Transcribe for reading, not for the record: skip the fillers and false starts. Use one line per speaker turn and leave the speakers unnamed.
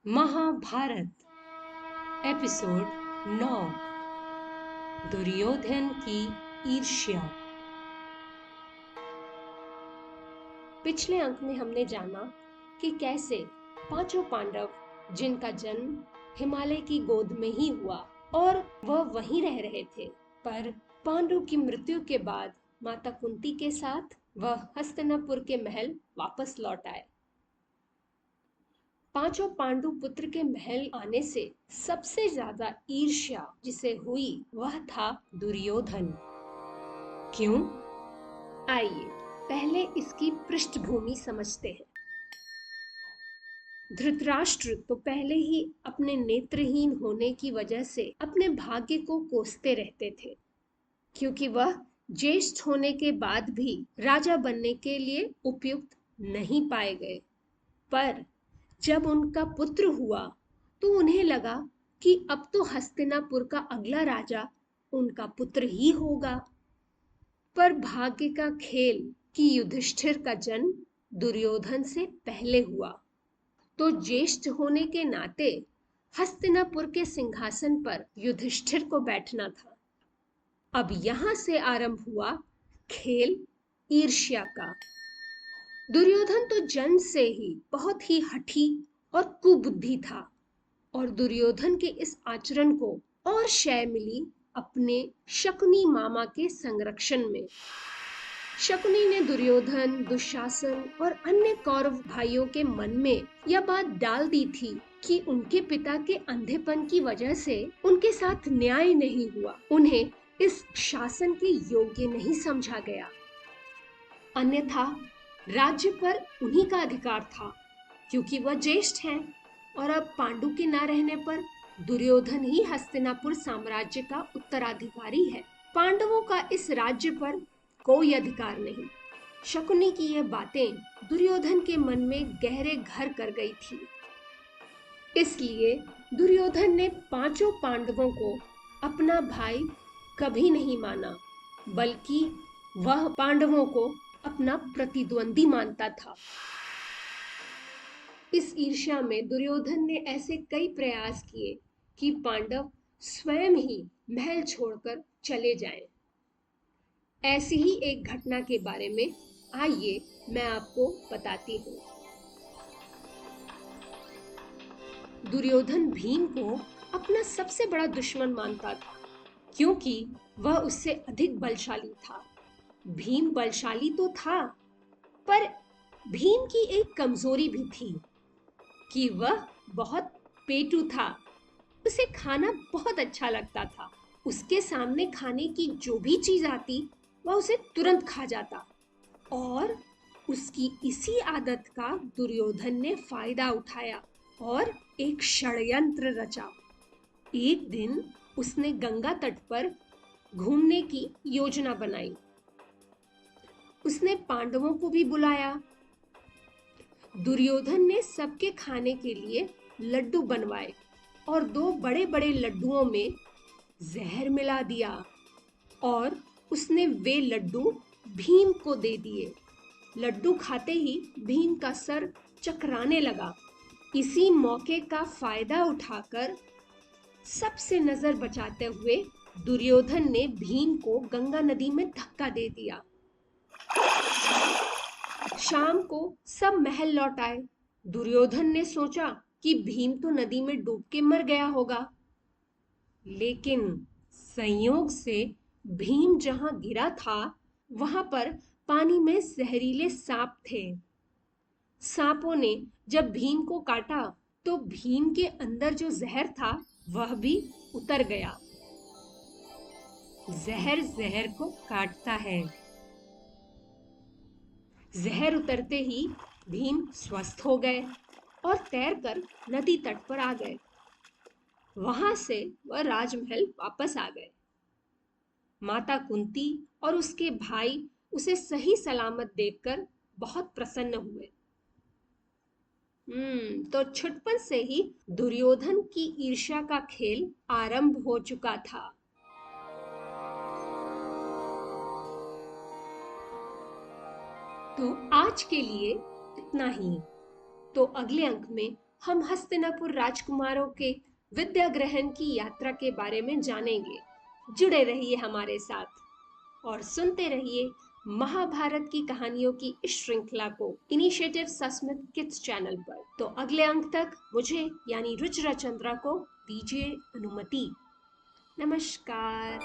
Mahabharat episode 9। Duryodhan की ईर्ष्या। पिछले अंक में हमने जाना कि कैसे पांचों पांडव, जिनका जन्म हिमालय की गोद में ही हुआ और वह वहीं रह रहे थे, पर पांडु की मृत्यु के बाद माता कुंती के साथ वह हस्तिनापुर के महल वापस लौट आए। पांचों पांडु पुत्र के महल आने से सबसे ज्यादा ईर्ष्या जिसे हुई वह था दुर्योधन। क्यों? आइए पहले इसकी पृष्ठभूमि समझते हैं। धृतराष्ट्र तो पहले ही अपने नेत्रहीन होने की वजह से अपने भाग्य को कोसते रहते थे, क्योंकि वह ज्येष्ठ होने के बाद भी राजा बनने के लिए उपयुक्त नहीं पाए गए। पर जब उनका पुत्र हुआ तो उन्हें लगा कि अब तो हस्तिनापुर का अगला राजा उनका पुत्र ही होगा। पर भाग्य का खेल कि युधिष्ठिर का जन्म दुर्योधन से पहले हुआ, तो ज्येष्ठ होने के नाते हस्तिनापुर के सिंहासन पर युधिष्ठिर को बैठना था। अब यहां से आरंभ हुआ खेल ईर्ष्या का। दुर्योधन तो जन्म से ही बहुत ही हठी और कुबुद्धि था, और दुर्योधन के इस आचरण को और शय मिली अपने शकुनी मामा के संरक्षण में। शकुनी ने दुर्योधन, दुशासन और अन्य कौरव भाइयों के मन में यह बात डाल दी थी कि उनके पिता के अंधेपन की वजह से उनके साथ न्याय नहीं हुआ, उन्हें इस शासन के योग्य नहीं समझा गया। अन्यथा राज्य पर उन्हीं का अधिकार था, क्योंकि वह ज्येष्ठ हैं, और अब पांडु के न रहने पर दुर्योधन ही हस्तिनापुर साम्राज्य का उत्तराधिकारी है। पांडवों का इस राज्य पर कोई अधिकार नहीं। शकुनी की यह बातें दुर्योधन के मन में गहरे घर कर गई थी। इसलिए दुर्योधन ने पांचों पांडवों को अपना भाई कभी नहीं माना, बल्कि वह पांडवों को अपना प्रतिद्वंदी मानता था। इस ईर्ष्या में दुर्योधन ने ऐसे कई प्रयास किए कि पांडव स्वयं ही महल छोड़कर चले जाएं। ऐसी ही एक घटना के बारे में आइए मैं आपको बताती हूँ। दुर्योधन भीम को अपना सबसे बड़ा दुश्मन मानता था, क्योंकि वह उससे अधिक बलशाली था। भीम बलशाली तो था, पर भीम की एक कमजोरी भी थी कि वह बहुत पेटू था। उसे खाना बहुत अच्छा लगता था। उसके सामने खाने की जो भी चीज आती वह उसे तुरंत खा जाता, और उसकी इसी आदत का दुर्योधन ने फायदा उठाया और एक षड्यंत्र रचा। एक दिन उसने गंगा तट पर घूमने की योजना बनाई। उसने पांडवों को भी बुलाया। दुर्योधन ने सबके खाने के लिए लड्डू बनवाए और दो बड़े बड़े लड्डुओं में जहर मिला दिया, और उसने वे लड्डू भीम को दे दिए। लड्डू खाते ही भीम का सर चकराने लगा। इसी मौके का फायदा उठाकर सबसे नजर बचाते हुए दुर्योधन ने भीम को गंगा नदी में धक्का दे दिया। शाम को सब महल लौट आए। दुर्योधन ने सोचा कि भीम तो नदी में डूब के मर गया होगा, लेकिन संयोग से भीम जहां गिरा था वहां पर पानी में जहरीले सांप थे। सांपों ने जब भीम को काटा तो भीम के अंदर जो जहर था वह भी उतर गया। जहर जहर को काटता है। जहर उतरते ही भीम स्वस्थ हो गए और तैरकर नदी तट पर आ गए। वहां से वह राजमहल वापस आ गए। माता कुंती और उसके भाई उसे सही सलामत देखकर बहुत प्रसन्न हुए। तो छुटपन से ही दुर्योधन की ईर्ष्या का खेल आरंभ हो चुका था। तो आज के लिए इतना ही। तो अगले अंक में हम हस्तिनापुर राजकुमारों के विद्या ग्रहण की यात्रा के बारे में जानेंगे। जुड़े रहिए हमारे साथ और सुनते रहिए महाभारत की कहानियों की इस श्रृंखला को इनिशिएटिव सस्मित किड्स चैनल पर। तो अगले अंक तक मुझे यानी रुचिरा चंद्रा को दीजिए अनुमति। नमस्कार।